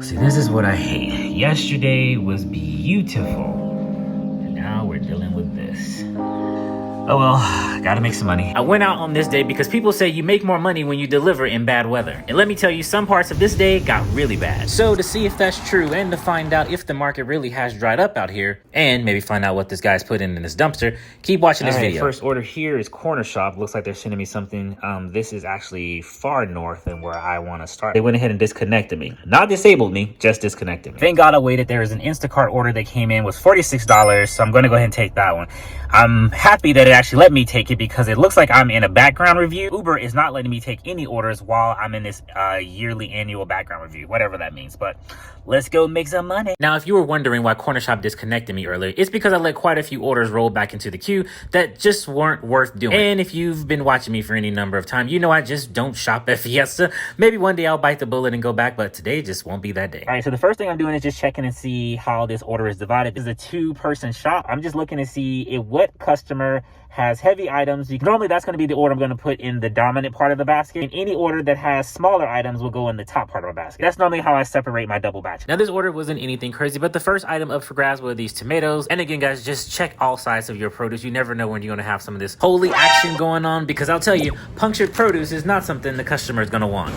See, this is what I hate. Yesterday was beautiful, and now we're dealing with this. Oh well, gotta make some money. I went out on this day because people say you make more money when you deliver in bad weather. And let me tell you, some parts of this day got really bad. So to see if that's true and to find out if the market really has dried up out here, and maybe find out what this guy's put in this dumpster, keep watching this video. First order here is Cornershop. Looks like they're sending me something. This is actually far north than where I want to start. They went ahead and disconnected me. Not disabled me, just disconnected me. Thank God I waited. There was an Instacart order that came in, was $46, so I'm going to go ahead and take that one. I'm happy that it actually let me take it because it looks like I'm in a background review. Uber is not letting me take any orders while I'm in this yearly annual background review, whatever that means. But let's go make some money. Now, if you were wondering why Cornershop disconnected me earlier, it's because I let quite a few orders roll back into the queue that just weren't worth doing. And if you've been watching me for any number of time, you know I just don't shop at Fiesta. Maybe one day I'll bite the bullet and go back, but today just won't be that day. All right, so the first thing I'm doing is just checking and see how this order is divided. This is a two-person shop. I'm just looking to see what customer has heavy items. Normally that's going to be the order I'm going to put in the dominant part of the basket, and any order that has smaller items will go in the top part of the basket. That's normally how I separate my double batch. Now this order wasn't anything crazy, but the first item up for grabs were these tomatoes. And again, guys, just check all sides of your produce. You never know when you're going to have some of this holy action going on, because I'll tell you, punctured produce is not something the customer is going to want.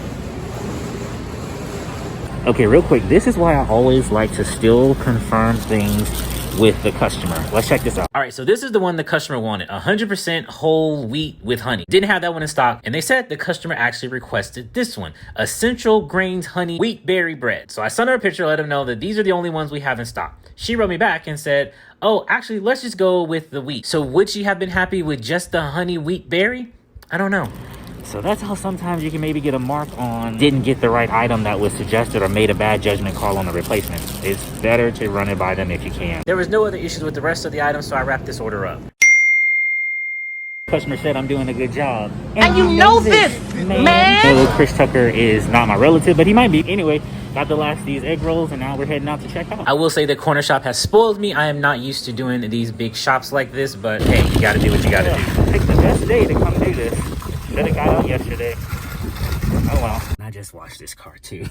Okay, real quick, this is why I always like to still confirm things with the customer. Let's check this out. All right, so this is the one the customer wanted, 100% whole wheat with honey. Didn't have that one in stock, and they said the customer actually requested this one, essential grains honey wheat berry bread. So I sent her a picture, let them know that these are the only ones we have in stock. She wrote me back and said, oh, actually, let's just go with the wheat. So would she have been happy with just the honey wheat berry? I don't know. So that's how sometimes you can maybe get a mark on didn't get the right item that was suggested or made a bad judgment call on the replacement. It's better to run it by them if you can. There was no other issues with the rest of the items, so I wrapped this order up. Customer said I'm doing a good job. And you know this, man. Hello, Chris Tucker is not my relative, but he might be. Anyway, got the last of these egg rolls, and now we're heading out to check out. I will say that Cornershop has spoiled me. I am not used to doing these big shops like this, but hey, you gotta do what you gotta do. It's the best day to come do this. Should have got out yesterday. Oh well. I just washed this car too.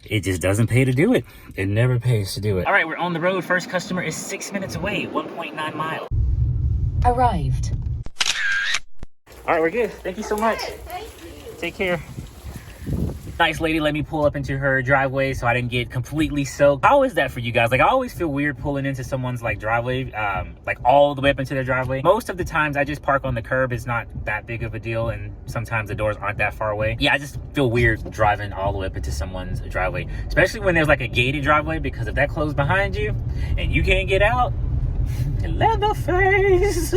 It just doesn't pay to do it. It never pays to do it. All right, we're on the road. First customer is 6 minutes away, 1.9 miles. Arrived. All right, we're good. Thank you so much. Take care. Nice lady let me pull up into her driveway so I didn't get completely soaked. How is that for you guys? Like, I always feel weird pulling into someone's like driveway, like all the way up into their driveway. Most of the times I just park on the curb. It's not that big of a deal, and sometimes the doors aren't that far away. Yeah, I just feel weird driving all the way up into someone's driveway, especially when there's like a gated driveway, because if that closed behind you and you can't get out, Leatherface.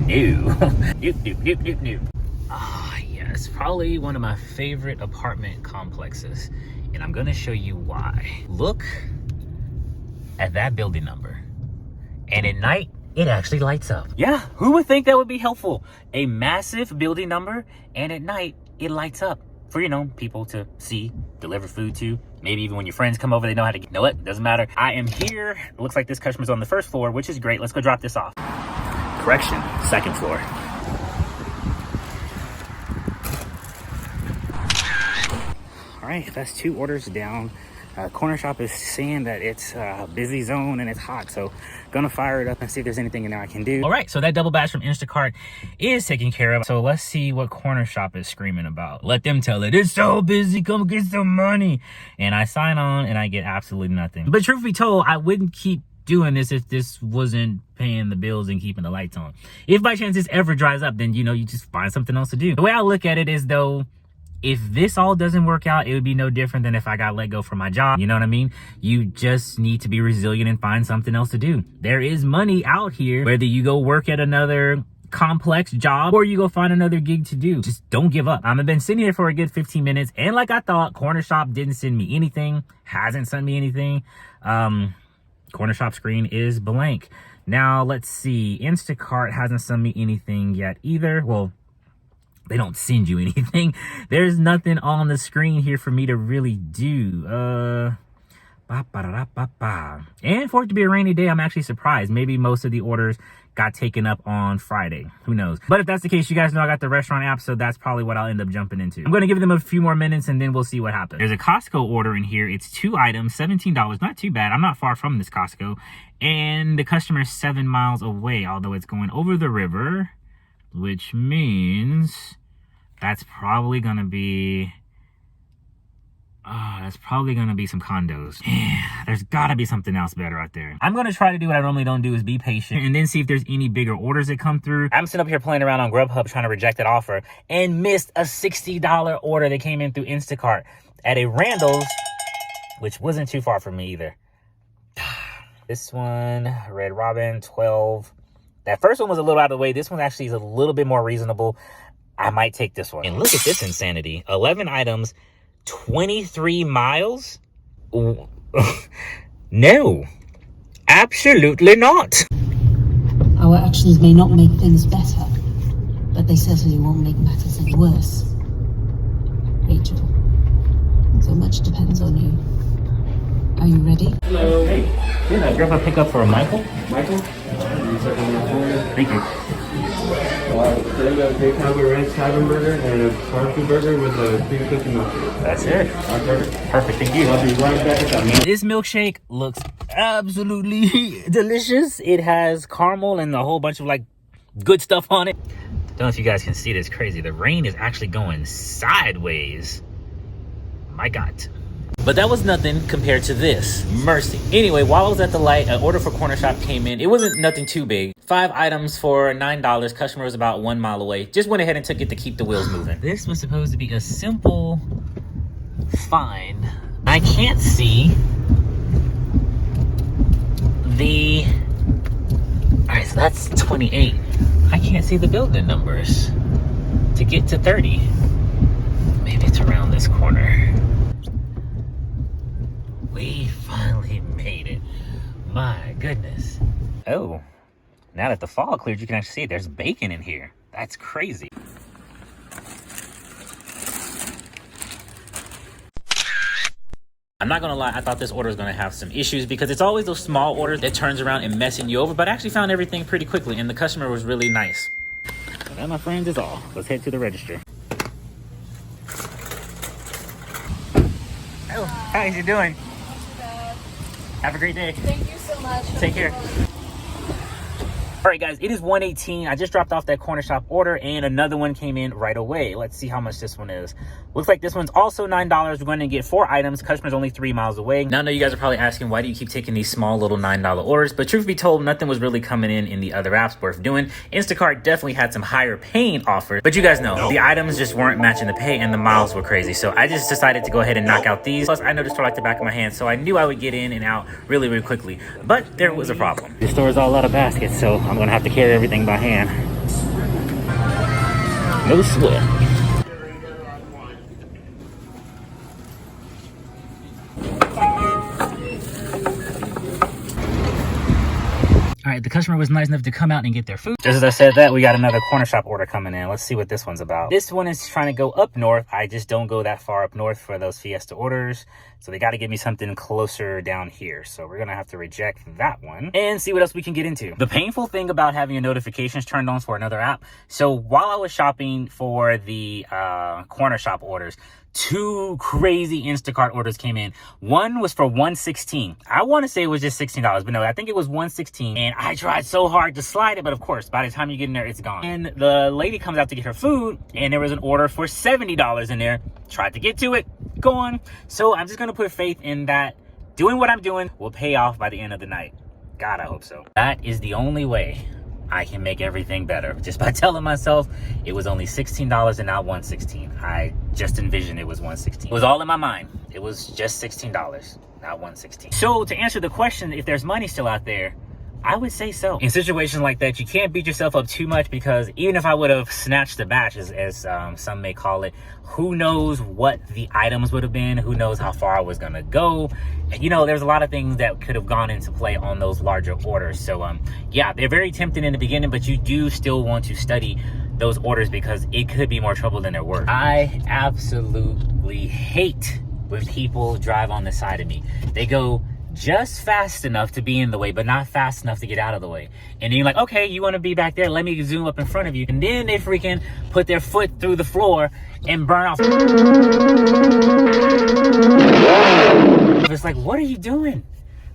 New. Ah, yes, probably one of my favorite apartment complexes, and I'm gonna show you why. Look at that building number, and at night it actually lights up. Yeah, who would think that would be helpful? A massive building number, and at night it lights up for, you know, people to see, deliver food to. Maybe even when your friends come over, they know how to get. No, it doesn't matter. I am here. It looks like this customer's on the first floor, which is great. Let's go drop this off. Correction, second floor. All right, that's 2 orders down. Cornershop is saying that it's a busy zone and it's hot, so gonna fire it up and see if there's anything in there I can do. All right, so that double batch from Instacart is taken care of. So let's see what Cornershop is screaming about. Let them tell it. It's so busy, come get some money. And I sign on and I get absolutely nothing. But truth be told, I wouldn't keep doing this if this wasn't paying the bills and keeping the lights on. If by chance this ever dries up, then, you know, you just find something else to do. The way I look at it is, though, if this all doesn't work out, it would be no different than if I got let go from my job. You know what I mean? You just need to be resilient and find something else to do. There is money out here, whether you go work at another complex job or you go find another gig to do. Just don't give up. I've been sitting here for a good 15 minutes, and like I thought, Cornershop didn't send me anything, hasn't sent me anything. Cornershop screen is blank. Now, let's see. Instacart hasn't sent me anything yet either. Well, they don't send you anything. There's nothing on the screen here for me to really do. And for it to be a rainy day, I'm actually surprised. Maybe most of the orders got taken up on Friday. Who knows? But if that's the case, you guys know I got the restaurant app, so that's probably what I'll end up jumping into. I'm going to give them a few more minutes and then we'll see what happens. There's a Costco order in here. It's 2 items, $17. Not too bad. I'm not far from this Costco. And the customer's 7 miles away, although it's going over the river, which means that's probably going to be... that's probably gonna be some condos. There's gotta be something else better out there. I'm gonna try to do what I normally don't do, is be patient and then see if there's any bigger orders that come through. I'm sitting up here playing around on Grubhub trying to reject that offer and missed a $60 order that came in through Instacart at a Randall's, which wasn't too far from me either. This one, Red Robin, 12. That first one was a little out of the way. This one actually is a little bit more reasonable. I might take this one. And look at this insanity. 11 items, 23 miles? No, absolutely not. Our actions may not make things better, but they certainly won't make matters any worse. Rachel, so much depends on you. Are you ready? Hello. Hey, did I grab a pickup for Michael? Michael? Thank you. Today we have a big Cowboy Ranch Tavern Burger and a barbecue burger with a cream cookie milkshake. That's it. Perfect, thank you. I'll be right back at that. This milkshake looks absolutely delicious. It has caramel and a whole bunch of like good stuff on it. Don't know if you guys can see this. Crazy. The rain is actually going sideways. My God. But that was nothing compared to this. Mercy. Anyway, while I was at the light, an order for Cornershop came in. It wasn't nothing too big. 5 items for $9. Customer was about 1 mile away. Just went ahead and took it to keep the wheels moving. This was supposed to be a simple find. I can't see the... Alright, so that's 28. I can't see the building numbers to get to 30. Maybe it's around this corner. We finally made it. My goodness. Oh, now that the fog cleared, you can actually see there's bacon in here. That's crazy. I'm not gonna lie, I thought this order was gonna have some issues because it's always those small orders that turns around and messing you over, but I actually found everything pretty quickly and the customer was really nice. So that, my friends, is all. Let's head to the register. Oh, how's you doing? Have a great day. Thank you so much. Take care. All right, guys, it is 1:18. I just dropped off that Cornershop order and another one came in right away. Let's see how much this one is. Looks like this one's also $9. We're going to get 4 items. Customer's only 3 miles away. Now I know you guys are probably asking, why do you keep taking these small little $9 orders? But truth be told, nothing was really coming in the other apps worth doing. Instacart definitely had some higher paying offers, but you guys know the items just weren't matching the pay and the miles were crazy. So I just decided to go ahead and knock out these. Plus, I know the store like the back of my hand, so I knew I would get in and out really, really quickly. But there was a problem. This store is all out of baskets, so I'm going to have to carry everything by hand. No sweat. All right, the customer was nice enough to come out and get their food. Just as I said that, we got another Cornershop order coming in. Let's see what this one's about. This one is trying to go up north. I just don't go that far up north for those Fiesta orders. So they got to give me something closer down here. So we're going to have to reject that one and see what else we can get into. The painful thing about having your notifications turned on for another app. So while I was shopping for the Cornershop orders, 2 crazy Instacart orders came in. One was for $116. I want to say it was just $16, but no, I think it was $116. And I tried so hard to slide it, but of course, by the time you get in there, it's gone. And the lady comes out to get her food, and there was an order for $70 in there. Tried to get to it, gone. So I'm just going to put faith in that doing what I'm doing will pay off by the end of the night. God, I hope so. That is the only way I can make everything better, just by telling myself it was only $16 and not $116. I just envisioned it was $116. It was all in my mind. It was just $16, not $116. So to answer the question, if there's money still out there, I would say so. In situations like that, you can't beat yourself up too much, because even if I would have snatched the batch, as some may call it, who knows what the items would have been, who knows how far I was gonna go. And you know, there's a lot of things that could have gone into play on those larger orders. So yeah, they're very tempting in the beginning, but you do still want to study those orders because it could be more trouble than they're worth. I absolutely hate when people drive on the side of me. They go just fast enough to be in the way, but not fast enough to get out of the way. And then you're like, okay, you want to be back there, let me zoom up in front of you. And then they freaking put their foot through the floor and burn off. It's like, what are you doing?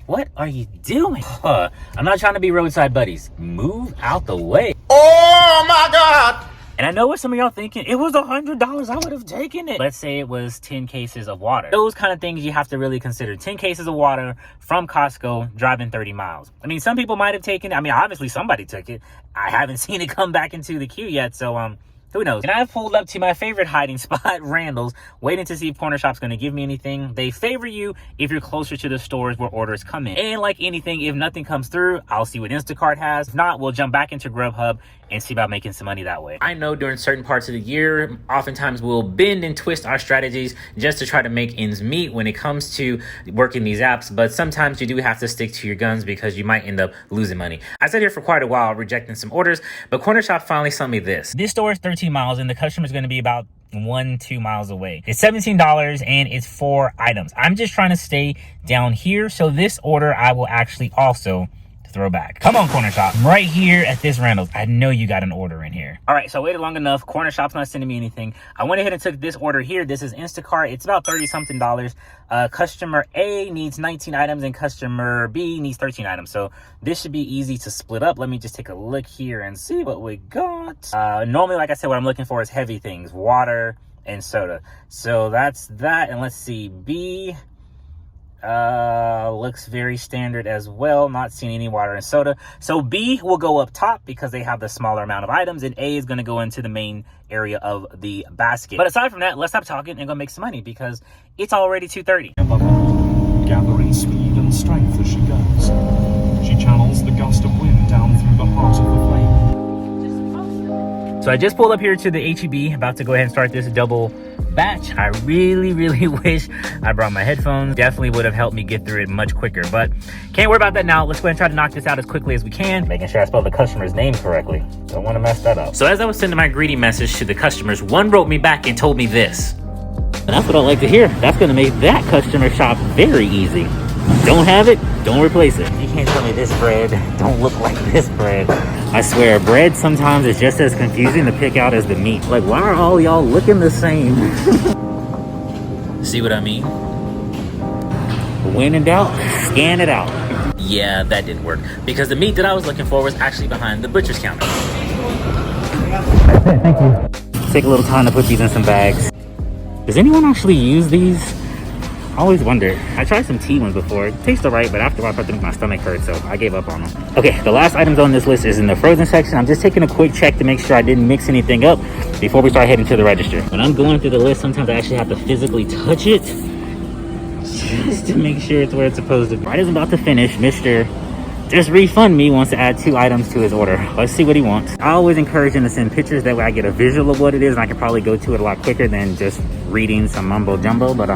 What are you doing? I'm not trying to be roadside buddies. Move out the way. Oh my God! And I know what some of y'all thinking. It was $100. I would have taken it. Let's say it was 10 cases of water. Those kind of things you have to really consider. 10 cases of water from Costco driving 30 miles. I mean, some people might have taken it. I mean, obviously somebody took it. I haven't seen it come back into the queue yet. So, who knows? And I've pulled up to my favorite hiding spot, Randall's, waiting to see if Cornershop's going to give me anything. They favor you if you're closer to the stores where orders come in. And like anything, if nothing comes through, I'll see what Instacart has. If not, we'll jump back into Grubhub and see about making some money that way. I know during certain parts of the year, oftentimes we'll bend and twist our strategies just to try to make ends meet when it comes to working these apps. But sometimes you do have to stick to your guns because you might end up losing money. I sat here for quite a while rejecting some orders, but Cornershop finally sent me this. This store is 13 miles and the customer is going to be about 1-2 miles away. It's $17 and it's 4 items. I'm just trying to stay down here. So this order I will actually also throw back. Come on, Cornershop. I'm right here at this Randall's. I know you got an order in here. All right, so I waited long enough. Cornershop's not sending me anything. I went ahead and took this order here. This is Instacart. It's about $30-something. Customer A needs 19 items and customer B needs 13 items. So this should be easy to split up. Let me just take a look here and see what we got. Normally, like I said, what I'm looking for is heavy things, water and soda. So that's that. And let's see, B looks very standard as well. Not seeing any water and soda. So B will go up top because they have the smaller amount of items, and A is going to go into the main area of the basket. But aside from that, let's stop talking and go make some money because it's already 2:30. Gathering speed and strength as she goes, she channels the gust of wind down through the heart of the flame. So I just pulled up here to the HEB, about to go ahead and start this double batch. I really wish I brought my headphones. Definitely would have helped me get through it much quicker, but can't worry about that now. Let's go ahead and try to knock this out as quickly as we can, making sure I spell the customer's name correctly. Don't want to mess that up. So as I was sending my greeting message to the customers, one wrote me back and told me this. And that's what I like to hear. That's going to make that customer shop very easy. Don't have it, don't replace it. You can't tell me this bread don't look like this bread. I swear, bread sometimes is just as confusing to pick out as the meat. Like, why are all y'all looking the same? See what I mean? When in doubt, scan it out. Yeah, that didn't work because the meat that I was looking for was actually behind the butcher's counter. Thank you. Take a little time to put these in some bags. Does anyone actually use these? I always wonder. I tried some tea ones before. It tastes alright, but after a while I started to make my stomach hurt, so I gave up on them. Okay, the last items on this list is in the frozen section. I'm just taking a quick check to make sure I didn't mix anything up before we start heading to the register. When I'm going through the list, sometimes I actually have to physically touch it just to make sure it's where it's supposed to be. Right as I'm about to finish, Mr. Just Refund Me wants to add 2 items to his order. Let's see what he wants. I always encourage him to send pictures. That way I get a visual of what it is and I can probably go to it a lot quicker than just reading some mumbo jumbo. But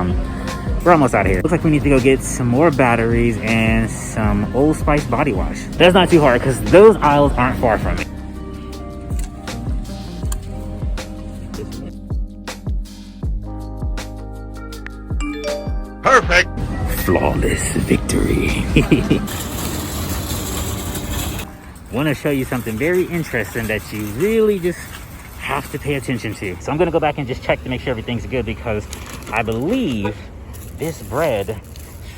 we're almost out of here. Looks like we need to go get some more batteries and some Old Spice body wash. That's not too hard because those aisles aren't far from it. Perfect. Flawless victory. Want to show you something very interesting that you really just have to pay attention to. So I'm going to go back and just check to make sure everything's good because I believe this bread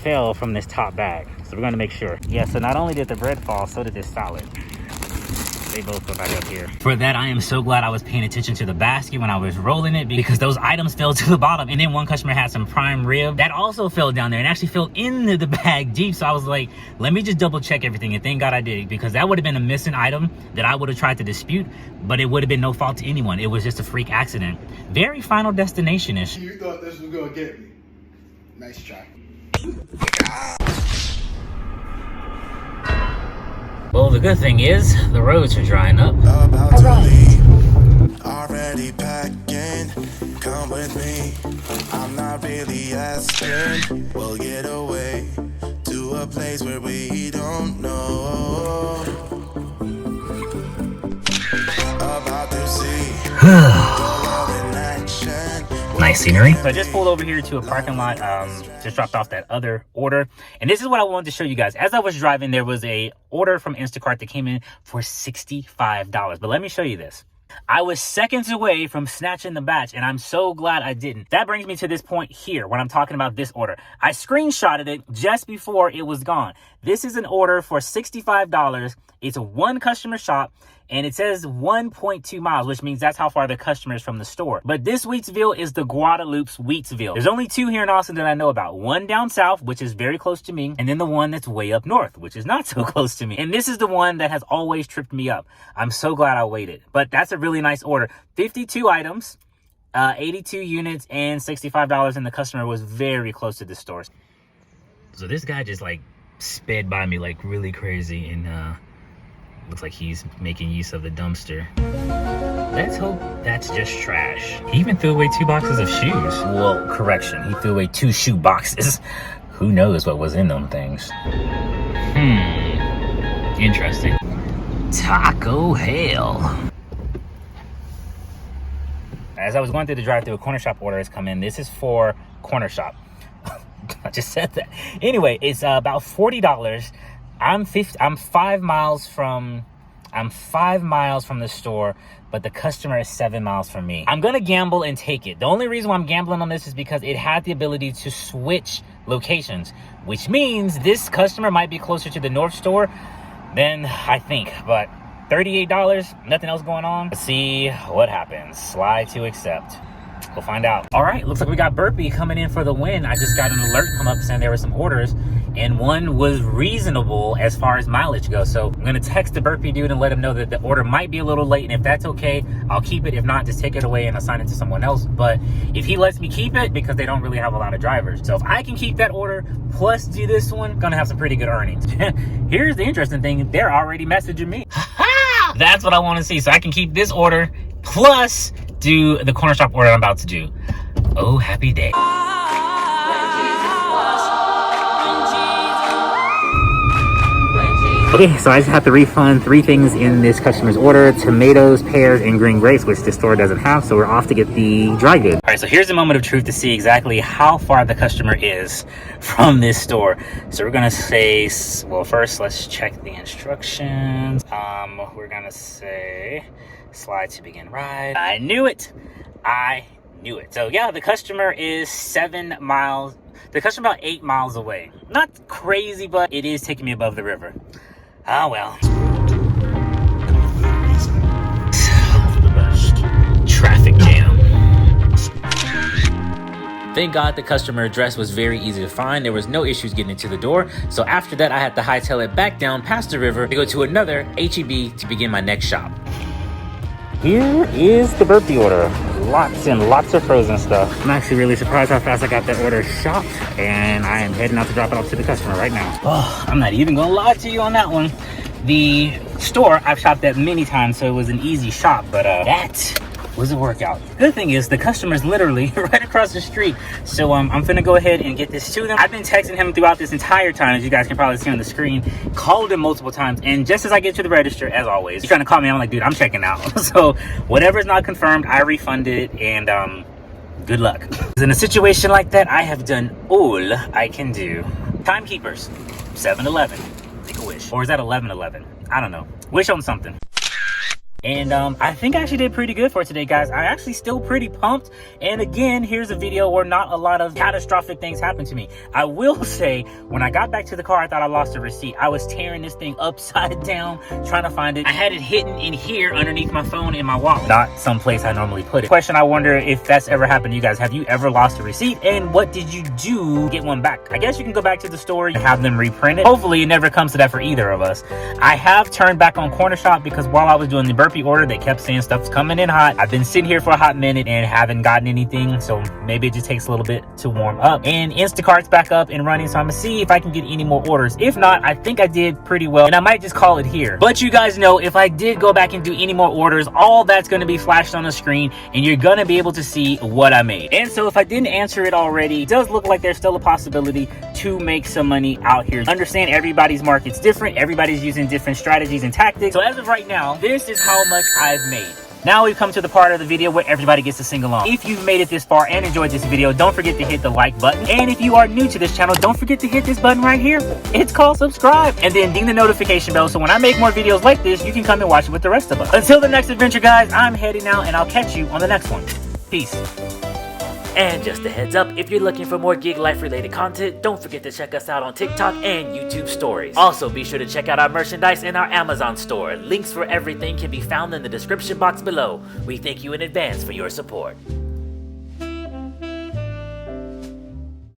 fell from this top bag. So we're going to make sure. Yeah, so not only did the bread fall, so did this salad. They both go back up here. For that, I am so glad I was paying attention to the basket when I was rolling it because those items fell to the bottom. And then one customer had some prime rib that also fell down there and actually fell into the bag deep. So I was like, let me just double check everything. And thank God I did, because that would have been a missing item that I would have tried to dispute, but it would have been no fault to anyone. It was just a freak accident. Very Final Destination-ish. You thought this was gonna get me. Nice try. Well, the good thing is the roads are drying up. About to leave, already packing. Come with me. I'm not really asking. We'll get away to a place where we don't know. About to see. Nice Nice scenery. So I just pulled over here to a parking lot, just dropped off that other order. And this is what I wanted to show you guys. As I was driving, there was a order from Instacart that came in for $65. But let me show you this. I was seconds away from snatching the batch, and I'm so glad I didn't. That brings me to this point here when I'm talking about this order. I screenshotted it just before it was gone. This is an order for $65. It's a one customer shop, and it says 1.2 miles, which means that's how far the customer is from the store. But this Wheatsville is the Guadalupe's Wheatsville. There's only two here in Austin that I know about. One down south, which is very close to me, and then the one that's way up north, which is not so close to me. And this is the one that has always tripped me up. I'm so glad I waited. But that's a really nice order. 52 items, 82 units, and $65, and the customer was very close to the store. So this guy just like sped by me like really crazy, and looks like he's making use of the dumpster. Let's hope that's just trash. He even threw away 2 boxes of shoes. Well, correction, he threw away 2 shoe boxes. Who knows what was in them things? Interesting. Taco hell. As I was going through the drive-thru, a Cornershop order has come in. This is for Cornershop. I just said that. Anyway, it's about $40. I'm 5 miles from the store, but the customer is 7 miles from me. I'm gonna gamble and take it. The only reason why I'm gambling on this is because it had the ability to switch locations, which means this customer might be closer to the North store than I think. But $38, nothing else going on. Let's see what happens. Slide to accept. We'll find out. All right, looks like we got Burpee coming in for the win. I just got an alert come up saying there were some orders, and one was reasonable as far as mileage goes. So I'm gonna text the Burpee dude and let him know that the order might be a little late, and if that's okay, I'll keep it. If not, just take it away and assign it to someone else. But if he lets me keep it, because they don't really have a lot of drivers. So if I can keep that order plus do this one, gonna have some pretty good earnings. Here's the interesting thing, they're already messaging me. That's what I want to see. So I can keep this order plus do the Cornershop order I'm about to do. Oh, happy day. Okay, so I just have to refund 3 things in this customer's order: tomatoes, pears, and green grapes, which this store doesn't have. So we're off to get the dry goods. All right, so here's the moment of truth to see exactly how far the customer is from this store. So we're gonna say, well, first let's check the instructions. We're gonna say slide to begin ride. I knew it. So yeah, the customer is 7 miles. The customer about 8 miles away. Not crazy, but it is taking me above the river. Oh well. The best. Traffic jam. Thank God the customer address was very easy to find. There was no issues getting into the door. So after that, I had to hightail it back down past the river to go to another H-E-B to begin my next shop. Here is the Burpee order. Lots and lots of frozen stuff. I'm actually really surprised how fast I got that order shopped, and I am heading out to drop it off to the customer right now. Oh, I'm not even gonna lie to you on that one. The store I've shopped at many times, so it was an easy shop, but that was a workout. Good thing is the customer's literally right across the street. So I'm finna go ahead and get this to them. I've been texting him throughout this entire time, as you guys can probably see on the screen. Called him multiple times, and just as I get to the register, as always, he's trying to call me. I'm like, dude, I'm checking out. So whatever's not confirmed, I refunded, and good luck. In a situation like that, I have done all I can do. Timekeepers, 7-Eleven, make a wish. Or is that 11-11? I don't know. Wish on something. And I think I actually did pretty good for today, guys. I'm actually still pretty pumped. And again, here's a video where not a lot of catastrophic things happened to me. I will say, when I got back to the car, I thought I lost a receipt. I was tearing this thing upside down, trying to find it. I had it hidden in here underneath my phone in my wallet, not someplace I normally put it. Question, I wonder if that's ever happened to you guys. Have you ever lost a receipt? And what did you do to get one back? I guess you can go back to the store and have them reprint it. Hopefully it never comes to that for either of us. I have turned back on Cornershop because while I was doing the Burpee order, they kept saying stuff's coming in hot. I've been sitting here for a hot minute and haven't gotten anything, so maybe it just takes a little bit to warm up. And Instacart's back up and running, so I'm gonna see if I can get any more orders. If not, I think I did pretty well, and I might just call it here. But you guys know, if I did go back and do any more orders, all that's gonna be flashed on the screen, and you're gonna be able to see what I made. And so if I didn't answer it already, it does look like there's still a possibility to make some money out here. Understand everybody's market's different, everybody's using different strategies and tactics. So as of right now, this is how much I've made. Now we've come to the part of the video where everybody gets to sing along. If you've made it this far and enjoyed this video, don't forget to hit the like button. And if you are new to this channel, don't forget to hit this button right here. It's called subscribe. And then ding the notification bell so when I make more videos like this, you can come and watch it with the rest of us. Until the next adventure, guys, I'm heading out and I'll catch you on the next one. Peace. And just a heads up, if you're looking for more gig life related content, don't forget to check us out on TikTok and YouTube stories. Also, be sure to check out our merchandise in our Amazon store. Links for everything can be found in the description box below. We thank you in advance for your support.